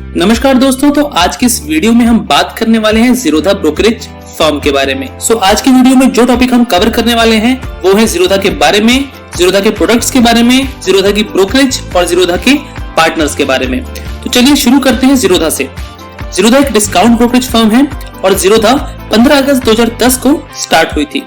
नमस्कार दोस्तों, तो आज की इस वीडियो में हम बात करने वाले हैं ज़ीरोधा ब्रोकरेज फर्म के बारे में। आज की वीडियो में जो टॉपिक हम कवर करने वाले हैं वो है ज़ीरोधा के बारे में, ज़ीरोधा के प्रोडक्ट्स के बारे में, ज़ीरोधा की ब्रोकरेज और ज़ीरोधा के पार्टनर्स के बारे में। तो चलिए शुरू करते हैं ज़ीरोधा से। ज़ीरोधा एक डिस्काउंट ब्रोकरेज फर्म है और ज़ीरोधा 15 अगस्त 2010 को स्टार्ट हुई थी।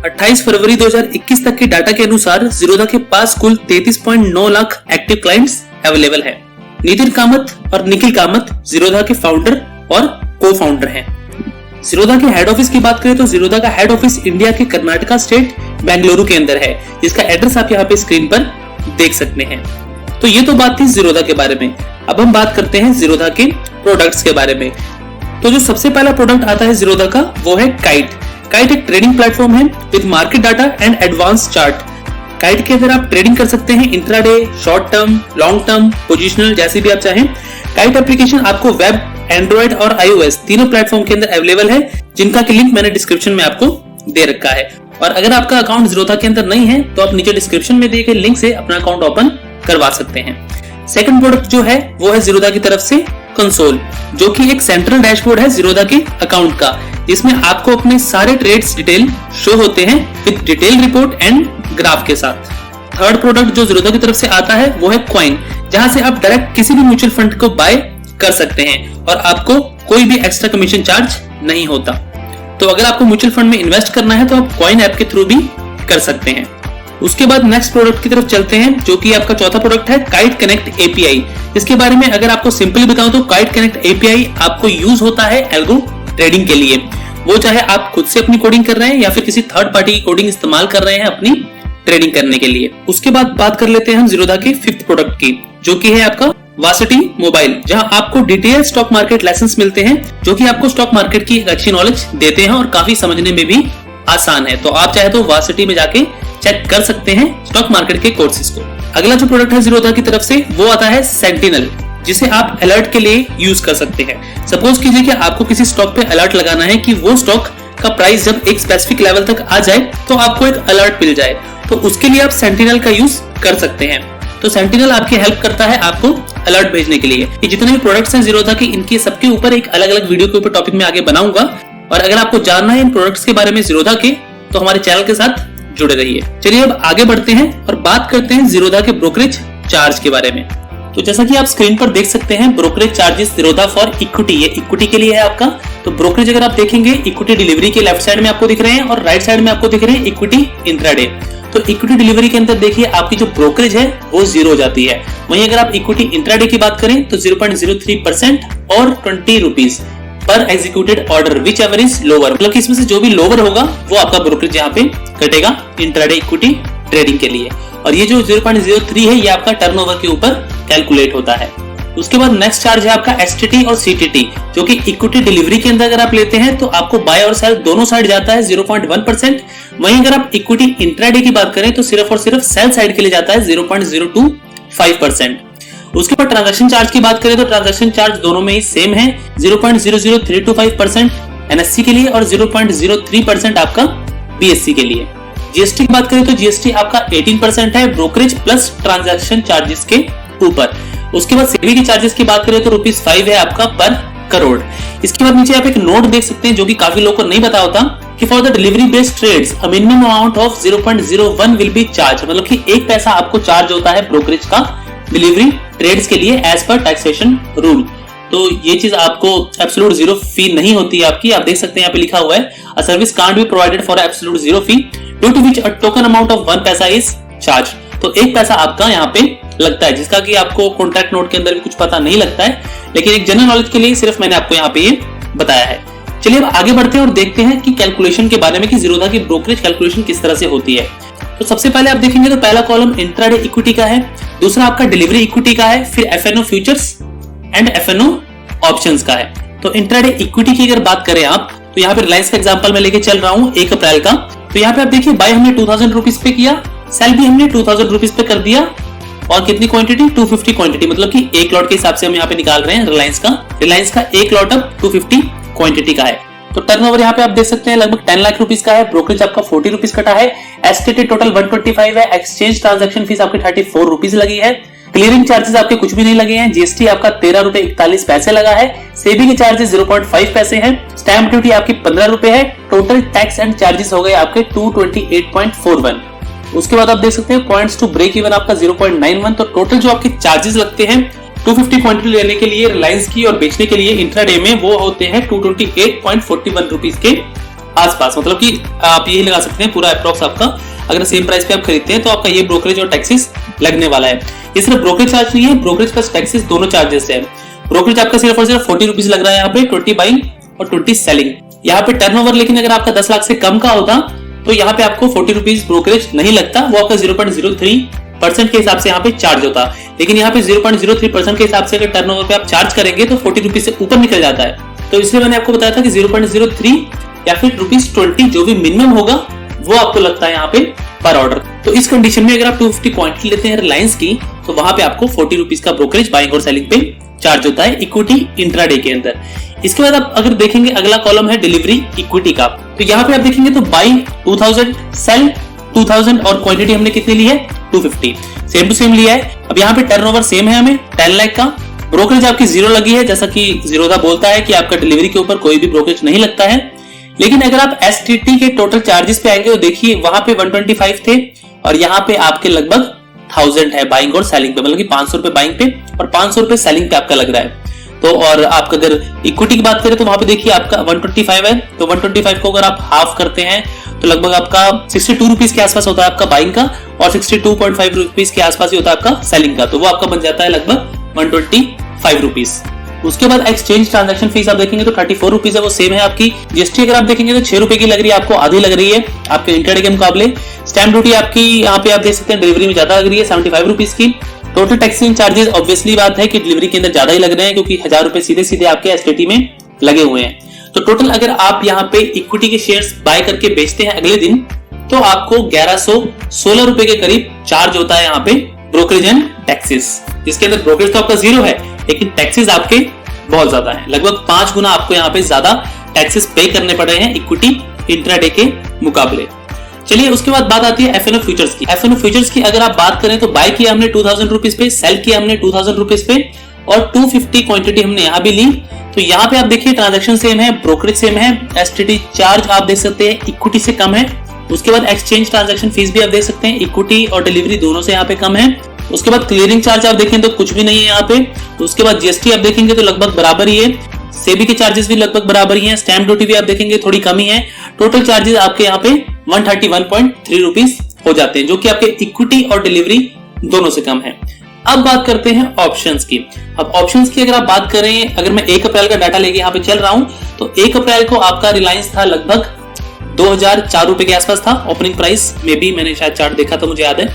28 फरवरी 2021 तक के डाटा के अनुसार ज़ीरोधा के पास कुल 33.9 लाख एक्टिव क्लाइंट्स अवेलेबल है। नितिन कामत और निखिल कामत ज़ीरोधा के फाउंडर और को फाउंडर हैं। ज़ीरोधा के हेड ऑफिस की बात करें तो ज़ीरोधा का हेड ऑफिस इंडिया के कर्नाटका स्टेट बेंगलुरु के अंदर है, जिसका एड्रेस आप यहाँ पे स्क्रीन पर देख सकते हैं। तो ये तो बात थी ज़ीरोधा के बारे में। अब हम बात करते हैं ज़ीरोधा के प्रोडक्ट्स के बारे में। तो जो सबसे पहला प्रोडक्ट आता है ज़ीरोधा का वो है काइट। काइट एक ट्रेडिंग प्लेटफॉर्म है with market data and advance chart. Kite के अंदर आप ट्रेडिंग कर सकते हैं intraday, short term, long term, positional, जैसे भी आप चाहें। काइट एप्लीकेशन आपको वेब, एंड्रॉइड और iOS तीनों प्लेटफॉर्म के अंदर अवेलेबल है, जिनका की लिंक मैंने डिस्क्रिप्शन में आपको दे रखा है। और अगर आपका अकाउंट ज़ीरोधा के अंदर नहीं है तो आप नीचे डिस्क्रिप्शन में दिए गए लिंक से अपना अकाउंट ओपन करवा सकते हैं। सेकंड प्रोडक्ट जो है वो है ज़ीरोधा की तरफ से कंसोल, जो कि एक सेंट्रल डैशबोर्ड है ज़ीरोधा के अकाउंट का, जिसमें आपको अपने सारे ट्रेड्स डिटेल शो होते हैं with detail report and graph के साथ। थर्ड प्रोडक्ट जो ज़ीरोधा की तरफ से आता है वो है कॉइन, जहां से आप डायरेक्ट किसी भी म्यूचुअल फंड को बाय कर सकते हैं और आपको कोई भी एक्स्ट्रा कमीशन चार्ज नहीं होता। तो अगर आपको म्यूचुअल फंड में इन्वेस्ट करना है तो आप कॉइन ऐप के थ्रू भी कर सकते हैं। उसके बाद नेक्स्ट प्रोडक्ट की तरफ चलते हैं, जो कि आपका चौथा प्रोडक्ट है काइट कनेक्ट एपीआई। इसके बारे में अगर आपको सिंपली बताऊं तो काइट कनेक्ट एपीआई आपको यूज होता है एल्गो ट्रेडिंग के लिए। वो चाहे आप खुद से अपनी कोडिंग कर रहे हैं या फिर किसी थर्ड पार्टी की कोडिंग इस्तेमाल कर रहे हैं अपनी ट्रेडिंग करने के लिए। उसके बाद बात कर लेते हैं हम ज़ीरोधा के फिफ्थ प्रोडक्ट की, जो कि है आपका वासिटी मोबाइल, जहां आपको डिटेल स्टॉक मार्केट लेसन्स मिलते हैं, जो कि आपको स्टॉक मार्केट की एक अच्छी नॉलेज देते हैं और काफी समझने में भी आसान है। तो आप चाहे तो वासिटी में जाके चेक कर सकते हैं स्टॉक मार्केट के कोर्सेज को। अगला जो प्रोडक्ट है ज़ीरोधा की तरफ से वो आता है सेंटिनल, जिसे आप अलर्ट के लिए यूज कर सकते हैं। सपोज कीजिए कि आपको किसी स्टॉक पे अलर्ट लगाना है कि वो स्टॉक का प्राइस जब एक स्पेसिफिक लेवल तक आ जाए तो आपको एक अलर्ट मिल जाए, तो उसके लिए आप सेंटिनल का यूज कर सकते हैं। तो सेंटिनल आपकी हेल्प करता है आपको अलर्ट भेजने के लिए। ये जितने भी प्रोडक्ट्स हैं ज़ीरोधा के, इनके सबके ऊपर एक अलग अलग वीडियो के ऊपर टॉपिक में आगे बनाऊंगा। और अगर आपको जानना है इन प्रोडक्ट्स के बारे में ज़ीरोधा के, तो हमारे चैनल के साथ जुड़े रहिए। चलिए अब आगे बढ़ते हैं और बात करते हैं ज़ीरोधा के ब्रोकरेज चार्ज के बारे में। तो जैसा कि आप स्क्रीन पर देख सकते हैं, brokerage charges Zerodha for equity, ये इक्विटी के लिए है आपका। तो ब्रोकरेज अगर आप देखेंगे, इक्विटी डिलीवरी के लेफ्ट साइड में आपको दिख रहे हैं और राइट साइड में आपको दिख रहे हैं इक्विटी इंट्राडे। तो इक्विटी डिलीवरी के अंदर देखिए आपकी जो ब्रोकरेज है वो 0 हो जाती है। वहीं अगर आप इक्विटी इंट्राडे की बात करें तो 0.03% और 20 rupees per executed order which ever is lower, मतलब कि इसमें से जो भी लोअर होगा वो आपका ब्रोकरेज यहाँ पे कटेगा इंट्राडे इक्विटी ट्रेडिंग के लिए। और ये जो 0.03 है ये आपका टर्नओवर के ऊपर कैलकुलेट होता है। उसके बाद नेक्स्ट चार्ज है आपका एसटीटी और सीटीटी, जो कि इक्विटी डिलीवरी के अंदर अगर आप लेते हैं तो आपको बाय और सेल दोनों साइड जाता है 0.1%। वहीं अगर आप इक्विटी इंट्राडे की बात करें तो सिर्फ और सिर्फ सेल साइड के लिए जाता है 0.025%। उसके बाद ट्रांजैक्शन चार्ज की बात करें तो ट्रांजैक्शन चार्ज दोनों में ही सेम है, 0.00325% एनएससी के लिए और 0.03% आपका बीएससी के लिए। जीएसटी की बात करें तो जीएसटी आपका 18% है ब्रोकरेज प्लस ट्रांजैक्शन चार्जेस के ऊपर। उसके बाद सेबी के चार्जेस की बात करें तो ₹5 है आपका पर करोड़। इसके बाद नीचे आप एक नोट देख सकते हैं, जो कि काफी लोगों को नहीं पता होता, कि for the delivery based trades a minimum amount of 0.01 will be charge, मतलब कि 1 पैसा आपको चार्ज होता है ब्रोकरेज का डिलीवरी ट्रेड्स के लिए एज पर टैक्सेशन रूल। तो ये चीज आपको एब्सोल्यूट 0 फी नहीं होती है आपकी। आप देख सकते हैं यहाँ पे लिखा हुआ है a service can't be provided for absolute 0 fee due to which a token amount of 1 पैसा इज चार्ज। तो 1 पैसा आपका यहाँ पे लगता है, जिसका कि आपको कॉन्ट्रैक्ट नोट के अंदर भी कुछ पता नहीं लगता है, लेकिन एक जनरल नॉलेज के लिए सिर्फ मैंने आपको यहाँ पे ये बताया है। चलिए अब आगे बढ़ते हैं और देखते हैं कि कैलकुलेशन के बारे में कि ज़ीरोधा की ब्रोकरेज कैलकुलेशन किस तरह से होती है। तो सबसे पहले आप देखेंगे तो पहला कॉलम इंट्राडे इक्विटी का है, दूसरा आपका डिलीवरी इक्विटी का है, फिर FNO futures and FNO options का है। तो इंट्राडे इक्विटी की अगर बात करें आप, तो यहाँ पे रिलायंस का एग्जांपल मैं लेके चल रहा हूँ 1 अप्रैल का। तो यहाँ पे आप देखिए बाय हमने 2000 रुपीज पे किया, सेल भी हमने 2000 रुपीज पे कर दिया, और कितनी क्वांटिटी 250 क्वांटिटी, मतलब कि 1 लॉट के हिसाब से हम यहाँ पे निकाल रहे हैं। रिलायंस का 1 लॉट अब 250 क्वांटिटी का है। तो टर्नओवर यहाँ पे आप देख सकते हैं लगभग 10 लाख रुपीस का है, ब्रोकरेज आपका 40 रुपीस कटा है, एसटीटी टोटल 125 है, एक्सचेंज ट्रांजैक्शन फीस आपकी 34 रुपीस लगी है, क्लियरिंग चार्जेस आपके कुछ भी नहीं लगे हैं। जीएसटी आपका 13 रुपए 41 पैसे लगा है। सेबी के चार्जेस 0.5 पैसे हैं। स्टैंप ड्यूटी आपकी 15 रुपए है। टोटल टैक्स एंड चार्जेस हो गए आपके 228.41। उसके बाद आप देख सकते हैं पॉइंट्स टू ब्रेक इवन आपका 0.91। तो टोटल जो आपके चार्जेस लगते हैं 250 क्वांटिटी लेने के लिए रिलायंस की और बेचने के लिए इंट्राडे में, वो होते हैं 228.41 रुपीज के आसपास। मतलब कि आप यही लगा सकते हैं पूरा अप्रॉक्स आपका, अगर सेम प्राइस पे आप खरीदते हैं तो आपका ये ब्रोकरेज और टैक्सेस लगने वाला है। ये सिर्फ ब्रोकरेज चार्ज नहीं है, ब्रोकरेज प्लस टैक्सेस दोनों चार्जेस है। ब्रोकरेज आपका सिर्फ और सिर्फ 40 रुपीज लग रहा है यहाँ पे, 20 बाइंग और 20 सेलिंग। यहाँ पे टर्नओवर लेकिन अगर आपका 10 लाख से कम का होता तो यहाँ पे आपको 40 रुपीज ब्रोकरेज नहीं लगता, वो आपका 0.03% के हिसाब से यहाँ पे चार्ज होता। लेकिन यहाँ पे 0.03% के हिसाब से अगर टर्नओवर पे आप चार्ज करेंगे तो 40 रुपीज से ऊपर निकल जाता है। तो इसलिए मैंने आपको बताया था कि 0.03 या फिर ₹20 जो भी मिनिमम होगा वो आपको लगता है यहाँ पे पर ऑर्डर। तो इस कंडीशन में अगर आप 250 क्वांटिटी लेते हैं रिलायंस की तो वहां पे आपको 40 रुपीज का ब्रोकरेज बाइंग और सेलिंग पे चार्ज होता है इक्विटी इंट्राडे के अंदर। इसके बाद आप अगर देखेंगे अगला कॉलम है डिलीवरी इक्विटी का। तो यहाँ पे आप देखेंगे तो बाइंग 2000, सेल 2000 और क्वांटिटी हमने कितनी ली है 250, सेम टू सेम लिया है। अब यहाँ पे टर्नओवर सेम है हमें 10 लाख का। ब्रोकरेज आपकी 0 लगी है, जैसा कि जीरोधा बोलता है कि आपका डिलीवरी के ऊपर कोई भी ब्रोकरेज नहीं लगता है। लेकिन अगर आप एसटीटी के टोटल चार्जेस पे आएंगे तो देखिए वहां पे 125 थे और यहाँ पे आपके लगभग 1000 है बाइंग और सेलिंग पे, मतलब कि 500 रुपए बाइंग पे और 500 रुपए सेलिंग पे आपका लग रहा है। तो और आप अगर इक्विटी की बात करें तो वहां पे देखिए आपका 125 है, तो 125 को अगर आप हाफ करते हैं तो लगभग आपका 62 रुपीज के आसपास होता है आपका बाइंग का और 62.5 रुपीज के आसपास ही होता है आपका सेलिंग का। तो वो आपका बन जाता है लगभग 125 रुपीज। उसके बाद एक्सचेंज ट्रांजैक्शन फीस आप देखेंगे तो 34 रुपीज है, वो सेम है आपकी। जीएसटी अगर आप देखेंगे तो 6 रुपए की लग रही है आपको, आधी लग रही है आपके इंट्राडे के मुकाबले। स्टैंप ड्यूटी आपकी यहाँ पे आप देख सकते हैं डिलीवरी में ज्यादा लग रही है 75 रुपीज की। टोटल टैक्सिंग चार्जेस ऑब्वियसली बात है कि डिलीवरी के अंदर ज्यादा ही लग रहे हैं क्योंकि 1000 रुपए सीधे सीधे आपके एसटीटी में लगे हुए हैं। तो टोटल अगर आप यहाँ पे इक्विटी के शेयर्स बाय करके बेचते हैं अगले दिन तो आपको 1116 रुपए के करीब चार्ज होता है यहाँ पे ब्रोकरेज एंड टैक्सेस, जिसके अंदर ब्रोकरेज तो आपका 0 है लेकिन टैक्सेस आपके बहुत ज्यादा है। लगभग 5 गुना आपको यहाँ पे ज्यादा टैक्सेस पे करने पड़ रहे हैं इक्विटी इंट्राडे के मुकाबले। चलिए उसके बाद बात आती है एफएनओ फ्यूचर्स की। एफएनओ फ्यूचर्स की अगर आप बात करें तो बाय किया हमने 2000 रुपीज पे, सेल किया हमने 2000 रुपीज पे और 250 क्वांटिटी हमने यहाँ भी ली। तो यहाँ पे आप देखिए ट्रांजैक्शन सेम है, ब्रोकरेज सेम है, एसटीटी चार्ज आप देख सकते हैं इक्विटी से कम है। उसके बाद एक्सचेंज ट्रांजैक्शन फीस भी आप देख सकते हैं इक्विटी और डिलीवरी दोनों से यहाँ पे कम है। उसके बाद क्लियरिंग चार्ज आप देखें तो कुछ भी नहीं है यहाँ पे। उसके बाद जीएसटी आप देखेंगे तो लगभग बराबर ही है, सेबी के चार्जेस भी लगभग बराबर ही हैं, स्टैंप ड्यूटी भी आप देखेंगे थोड़ी कम ही है। टोटल चार्जेस आपके यहाँ पे 131.3 रुपीज हो जाते हैं जो कि आपके इक्विटी और डिलीवरी दोनों से कम है। अब बात करते हैं ऑप्शंस की। अब ऑप्शंस की अगर आप बात करें, अगर मैं 1 अप्रैल का डाटा लेके यहाँ पे चल रहा हूं तो 1 अप्रैल को आपका रिलायंस था लगभग 2004 रुपए के आसपास था ओपनिंग प्राइस में भी, मैंने शायद चार्ट देखा था मुझे याद है।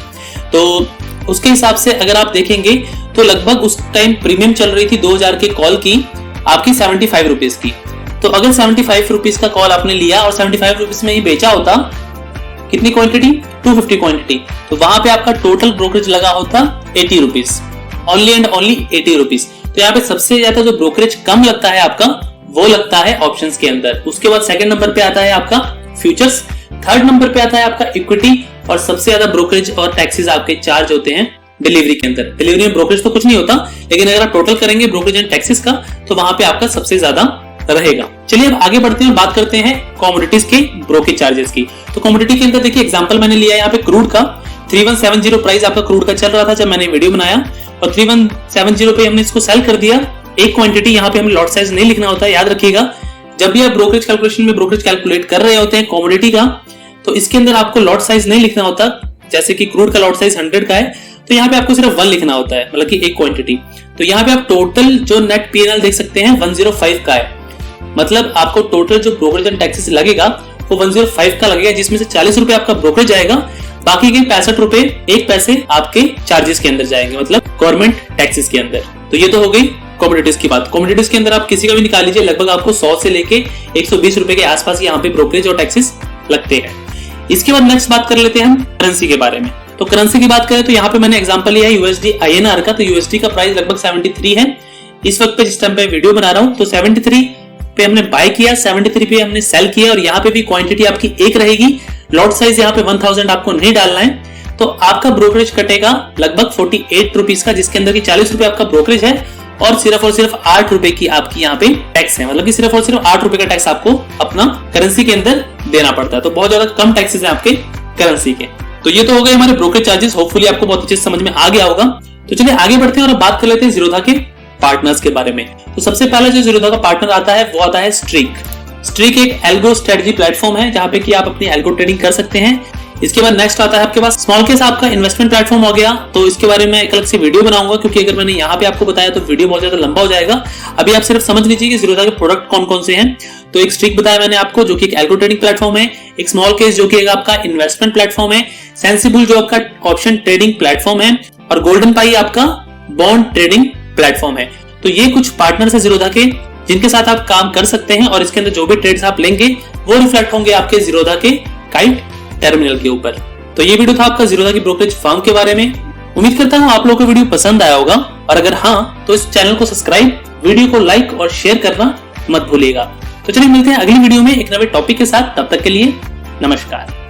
तो उसके हिसाब से अगर आप देखेंगे तो लगभग उस टाइम प्रीमियम चल रही थी 2000 के कॉल की आपकी 75 रुपीज की। तो अगर 75 रुपीज का कॉल आपने लिया और 75 रुपीज में ही बेचा होता, कितनी क्वांटिटी 250 क्वांटिटी, तो वहां पे आपका टोटल ब्रोकरेज लगा होता 80 rupees, only and only 80 rupees. तो यहाँ पे सबसे ज्यादा जो ब्रोकरेज कम लगता है आपका वो लगता है ऑप्शंस के अंदर। उसके बाद सेकंड नंबर पे आता है आपका फ्यूचर्स, थर्ड नंबर पे आता है आपका इक्विटी और सबसे ज्यादा ब्रोकरेज और टैक्सेस आपके चार्ज होते हैं डिलीवरी के अंदर। डिलीवरी में ब्रोकरेज तो कुछ नहीं होता लेकिन अगर आप टोटल करेंगे ब्रोकरेज एंड टैक्सेस का तो वहां पे आपका सबसे ज्यादा रहेगा। चलिए अब आगे बढ़ते हैं, बात करते हैं कमोडिटीज के ब्रोकरेज चार्जेस की। तो कमोडिटी के अंदर देखिए एग्जांपल मैंने लिया है यहाँ पे क्रूड का 3170 प्राइस आपका क्रूड का चल रहा था जब मैंने वीडियो बनाया और 3170 पे हमने इसको सेल कर दिया। एक क्वांटिटी, यहाँ पे हमें लॉट साइज नहीं लिखना होता है, याद रखिएगा। जब भी आप ब्रोकरेज कैलकुलेशन में ब्रोकरेज कैलकुलेट कर रहे होते हैं कमोडिटी का तो इसके अंदर आपको लॉट साइज नहीं लिखना होता। जैसे कि क्रूड का लॉट साइज 100 का है तो यहाँ पे आपको सिर्फ 1 लिखना होता है, मतलब कि एक क्वांटिटी। तो यहाँ पे आप टोटल जो नेट पीएनएल देख सकते हैं 105 का है, मतलब आपको टोटल जो ब्रोकरेज एंड टैक्सेस लगेगा वो 105 का लगेगा, जिसमें से 40 रुपए आपका ब्रोकरेज आएगा, बाकी के 65 रुपए 1 पैसे आपके चार्जेस के अंदर जाएंगे, मतलब गवर्नमेंट टैक्सेस के अंदर। तो ये तो हो गई कमोडिटीज की बात। कमोडिटीज के अंदर आप किसी का भी निकाल लीजिए, लगभग आपको 100 से लेके 120 रुपए के आसपास यहाँ पे ब्रोकरेज और टैक्सेस लगते हैं। इसके बाद नेक्स्ट बात कर लेते हैं हम करेंसी के बारे में। तो करेंसी की बात करें तो यहाँ पे मैंने एग्जांपल लिया है यूएसडी आईएनआर का। तो यूएसडी का प्राइस लगभग 73 है इस वक्त पे जिस टाइम पे वीडियो बना रहा हूँ। तो 73 पे हमने बाय किया, 73 पे हमने सेल किया और यहाँ पे भी क्वांटिटी आपकी एक रहेगी। लॉट साइज यहाँ पे 1000 आपको नहीं डालना है। तो आपका ब्रोकरेज कटेगा लगभग 48 रुपीज का, जिसके अंदर की 40 रुपए आपका ब्रोकरेज है और सिर्फ 8 रुपए की आपकी यहाँ पे टैक्स है। मतलब कि सिर्फ 8 रुपए का टैक्स आपको अपना करेंसी के अंदर देना पड़ता है। तो बहुत ज्यादा कम टैक्सेस है आपके करेंसी के। तो ये तो हो गए हमारे ब्रोकरेज चार्जेस। होपफुली आपको बहुत अच्छे से समझ में आ गया होगा। तो चलिए आगे बढ़ते हैं और बात कर लेते हैं ज़ीरोधा के पार्टनर्स के बारे में। तो सबसे पहला जो ज़ीरोधा का पार्टनर आता है वो आता है स्ट्रीक। स्ट्रीक एक एल्गो स्ट्रेटजी प्लेटफॉर्म है जहां पे कि आप अपनी एल्गो ट्रेडिंग कर सकते हैं। इसके बाद नेक्स्ट आता है आपके पास स्मॉल केस आपका इन्वेस्टमेंट प्लेटफॉर्म हो गया। तो इसके बारे में एक अलग से वीडियो बनाऊंगा, क्योंकि अगर मैंने यहाँ पे आपको बताया तो वीडियो बहुत ज्यादा लंबा हो जाएगा। अभी आप सिर्फ समझ लीजिए कि ज़ीरोधा के प्रोडक्ट कौन कौन से हैं। तो एक स्ट्रीक बताया मैंने आपको जो कि एक एल्गो ट्रेडिंग प्लेटफॉर्म है, एक स्मॉल केस जो कि एक आपका इन्वेस्टमेंट प्लेटफॉर्म है, सेंसिबल जो आपका ऑप्शन ट्रेडिंग प्लेटफॉर्म है और गोल्डन पाई आपका बॉन्ड ट्रेडिंग प्लेटफॉर्म है। तो ये कुछ पार्टनर्स है ज़ीरोधा के जिनके साथ आप काम कर सकते हैं और इसके अंदर जो भी ट्रेड्स आप लेंगे वो रिफ्लेक्ट होंगे आपके ज़ीरोधा के काइट टर्मिनल के ऊपर। तो ये वीडियो था आपका ज़ीरोधा की ब्रोकरेज फर्म के बारे में। उम्मीद करता हूं आप लोगों को वीडियो पसंद आया होगा, और अगर हाँ तो इस चैनल को सब्सक्राइब, वीडियो को लाइक और शेयर करना मत भूलिएगा। तो चलिए मिलते हैं अगली वीडियो में एक नए टॉपिक के साथ। तब तक के लिए नमस्कार।